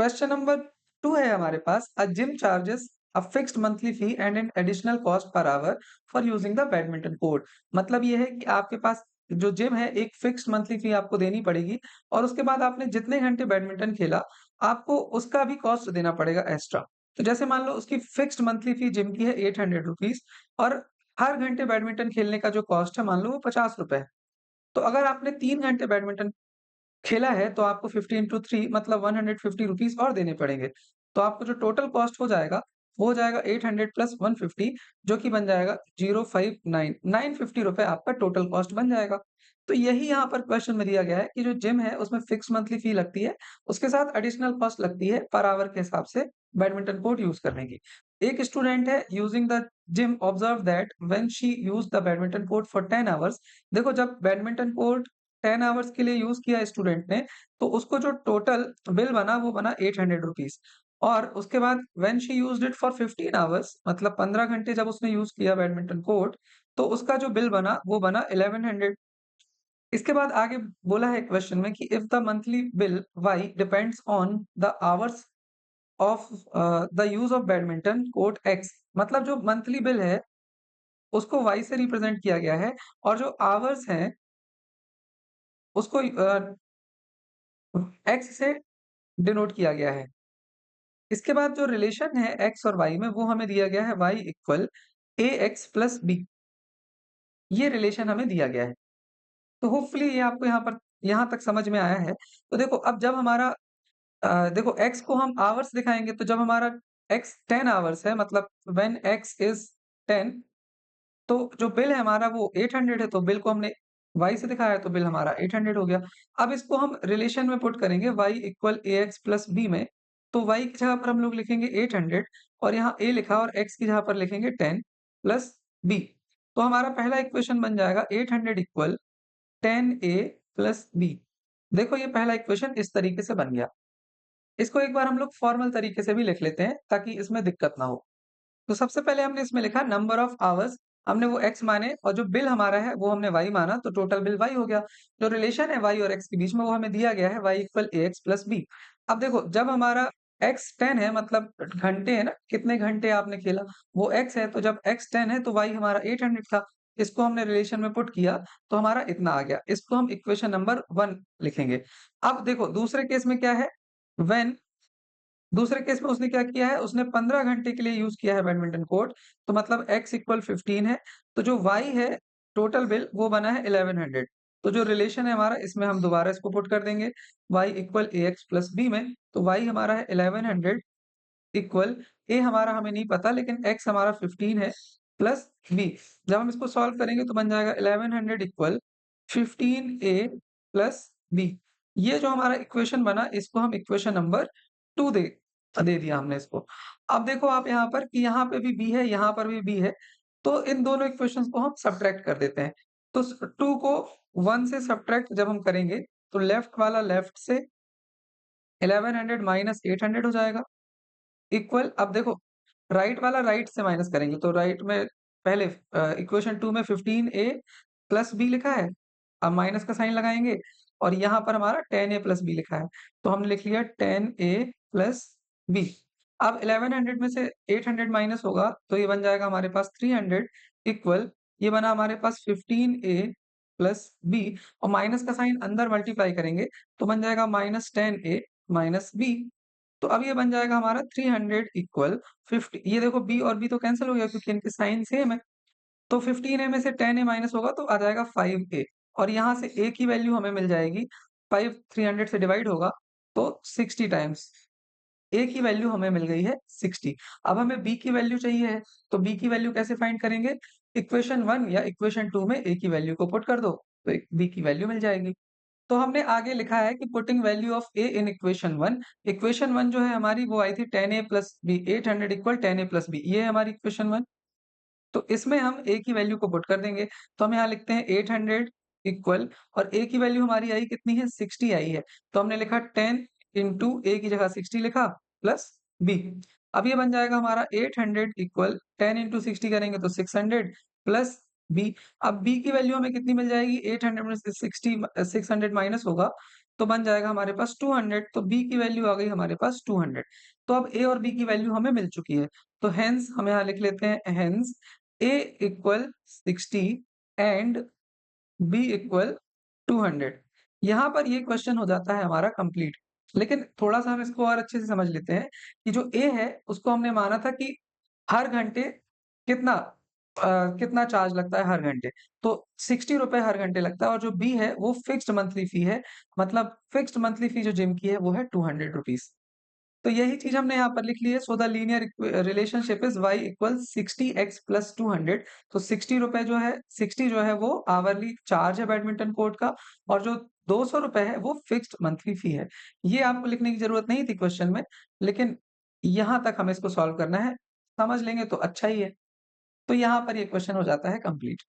Question number 2 है हमारे पास। A gym charges a fixed monthly fee and an additional cost per hour for using the badminton court. मतलब ये है कि आपके पास जो जिम है एक फिक्स्ड मंथली फी आपको देनी पड़ेगी और उसके बाद आपने जितने घंटे बैडमिंटन खेला आपको उसका भी कॉस्ट देना पड़ेगा एक्स्ट्रा। तो जैसे मान लो उसकी फिक्स्ड मंथली फी जिम की है 800 रुपीज और हर घंटे बैडमिंटन खेलने का जो कॉस्ट है मान लो वो 50 रुपए है। तो अगर आपने 3 घंटे बैडमिंटन खेला है तो आपको 50 इंटू 3 मतलब 150 रुपीज और देने पड़ेंगे। तो आपको जो टोटल कॉस्ट हो जाएगा वो हो जाएगा 800 प्लस 150 जो कि बन जाएगा 059 950 रुपए आपका टोटल कॉस्ट बन जाएगा। तो यही यहाँ पर क्वेश्चन में दिया गया है कि जो जिम है उसमें फिक्स मंथली फी लगती है, उसके साथ एडिशनल कॉस्ट लगती है पर आवर के हिसाब से बैडमिंटन कोर्ट यूज करने की। एक स्टूडेंट है using the gym observe that when she use the badminton court for 10 hours. देखो जब बैडमिंटन कोर्ट 10 आवर्स के लिए यूज किया स्टूडेंट ने तो उसको जो टोटल बिल बना वो बना 800 रुपीज। और उसके बाद when she used it for 15 hours मतलब 15 घंटे जब उसने यूज किया बैडमिंटन कोर्ट तो उसका जो बिल बना वो बना 1100। इसके बाद आगे बोला है क्वेश्चन में कि if the monthly bill Y depends on the hours of the use of badminton court X. मतलब जो मंथली बिल है उसको वाई से रिप्रेजेंट किया गया है और जो आवर्स हैं उसको एक्स से डिनोट किया गया है। इसके बाद जो रिलेशन है एक्स और वाई में वो हमें दिया गया है वाई इक्वल ए एक्स प्लस बी। ये रिलेशन हमें दिया गया है। तो होपफुली ये आपको यहाँ तक समझ में आया है। तो देखो अब जब हमारा देखो एक्स को हम आवर्स दिखाएंगे तो जब हमारा एक्स 10 आवर्स है मतलब व्हेन एक्स इज 10 तो जो बिल है हमारा वो 800 है तो बिल को हमने y से दिखाया तो बिल हमारा 800 हो गया। अब इसको हम रिलेशन में पुट करेंगे y इक्वल ए एक्स प्लस बी में। तो y की जगह पर हम लोग लिखेंगे 800 और यहाँ a लिखा और x की जगह पर लिखेंगे 10 प्लस b। तो हमारा पहला इक्वेशन बन जाएगा 800 इक्वल 10a प्लस b। देखो ये पहला इक्वेशन इस तरीके से बन गया। इसको एक बार हम लोग फॉर्मल तरीके से भी लिख लेते हैं ताकि इसमें दिक्कत ना हो। तो सबसे पहले हमने इसमें लिखा नंबर ऑफ आवर्स। हमने वो x माने और जो बिल हमारा है वो हमने y माना तो टोटल बिल y हो गया। जो रिलेशन है y और x के बीच में वो हमें दिया गया है y इक्वल ए एक्स प्लस बी। अब देखो जब हमारा x 10 है मतलब घंटे है ना कितने घंटे आपने खेला वो x है तो जब x 10 है तो y हमारा 800 था। इसको हमने रिलेशन में पुट किया तो हमारा इतना आ गया। इसको हम इक्वेशन नंबर 1 लिखेंगे। अब देखो दूसरे केस में क्या है व्हेन दूसरे केस में उसने क्या किया है उसने 15 घंटे के लिए यूज किया है बैडमिंटन कोर्ट तो मतलब x इक्वल 15 है। तो जो y है टोटल बिल वो बना है 1100। तो जो रिलेशन है हमारा इसमें हम दोबारा इसको पुट कर देंगे y इक्वल ए एक्स प्लस बी में। तो y हमारा है 1100 इक्वल a हमारा हमें नहीं पता लेकिन x हमारा 15 है प्लस b। जब हम इसको सॉल्व करेंगे तो बन जाएगा 1100 इक्वल 15a प्लस b। ये जो हमारा इक्वेशन बना इसको हम इक्वेशन नंबर 2 दे दिया हमने इसको। अब देखो आप यहाँ पर कि यहाँ पे भी b है यहाँ पर भी b है तो इन दोनों इक्वेशंस को हम सब्ट्रैक्ट कर देते हैं। तो 2 को 1 से सब्ट्रैक्ट जब हम करेंगे तो लेफ्ट वाला लेफ्ट से 1100 माइनस 800 हो जाएगा इक्वल। अब देखो राइट वाला राइट से माइनस करेंगे तो राइट में पहले इक्वेशन 2 में 15a प्लस बी लिखा है। अब माइनस का साइन लगाएंगे और यहाँ पर हमारा 10a प्लस बी लिखा है तो हमने लिख लिया 10a प्लस बी। अब 1100 में से 800 माइनस होगा तो ये बन जाएगा हमारे पास 300 इक्वल ये बना हमारे पास 15a प्लस बी और माइनस का साइन अंदर मल्टीप्लाई करेंगे तो बन जाएगा माइनस 10a माइनस बी। तो अब ये बन जाएगा हमारा 300 इक्वल 50। ये देखो b और b तो कैंसिल हो गया क्योंकि इनके साइन सेम है। तो 15a में से 10a माइनस होगा तो आ जाएगा 5a और यहाँ से a की वैल्यू हमें मिल जाएगी 5 300 से डिवाइड होगा तो 60 टाइम्स a की वैल्यू हमें मिल गई है 60। अब हमें b की वैल्यू चाहिए है तो b की वैल्यू कैसे फाइंड करेंगे इक्वेशन 1 या इक्वेशन 2 में a की वैल्यू को पुट कर दो तो b की वैल्यू मिल जाएगी। तो हमने आगे लिखा है कि putting value of a in equation one जो है हमारी वो आई थी 10a plus B 800 equal 10a plus B. ये है हमारी इक्वेशन 1। तो इसमें हम a की वैल्यू को पुट कर देंगे तो हम यहाँ लिखते हैं 800 इक्वल और a की वैल्यू हमारी आई कितनी है 60 आई है तो हमने लिखा 10 इंटू a की जगह 60 लिखा प्लस b। अब ये बन जाएगा हमारा 800 इक्वल 10 इंटू 60 करेंगे तो 600 प्लस b। अब b की वैल्यू हमें कितनी मिल जाएगी 800 में से 60 600 माइनस होगा तो बन जाएगा हमारे पास 200 तो बी की वैल्यू आ गई हमारे पास 200 तो अब ए और बी की वैल्यू हमें मिल चुकी है। तो हेंस हम यहाँ लिख लेते हैं hence A equal 60 and B equal 200 यहाँ पर ये क्वेश्चन हो जाता है हमारा कंप्लीट। लेकिन थोड़ा-सा हम इसको और अच्छे से समझ लेते हैं कि जो ए है उसको हमने माना था कि हर घंटे कितना कितना चार्ज लगता है हर घंटे, तो ₹60 हर घंटे लगता है और जो बी है वो फिक्स्ड मंथली फी है, मतलब फिक्स्ड मंथली फी जो जिम की है वो है ₹200 तो यही चीज़ हमने यहाँ पर लिख ली है so the linear relationship is y equals 60x plus 200 तो ₹60 जो है 60 जो है वो आवरली चार्ज है बैडमिंटन कोर्ट का और जो ₹200 है वो फिक्स्ड मंथली फी है। ये आपको लिखने की ज़रूरत नहीं थी क्वेश्चन में, लेकिन यहाँ तक हमें इसको सॉल्व करना है, समझ लेंगे तो अच्छा ही है। तो यहाँ पर ये क्वेश्चन हो जाता है कंप्लीट।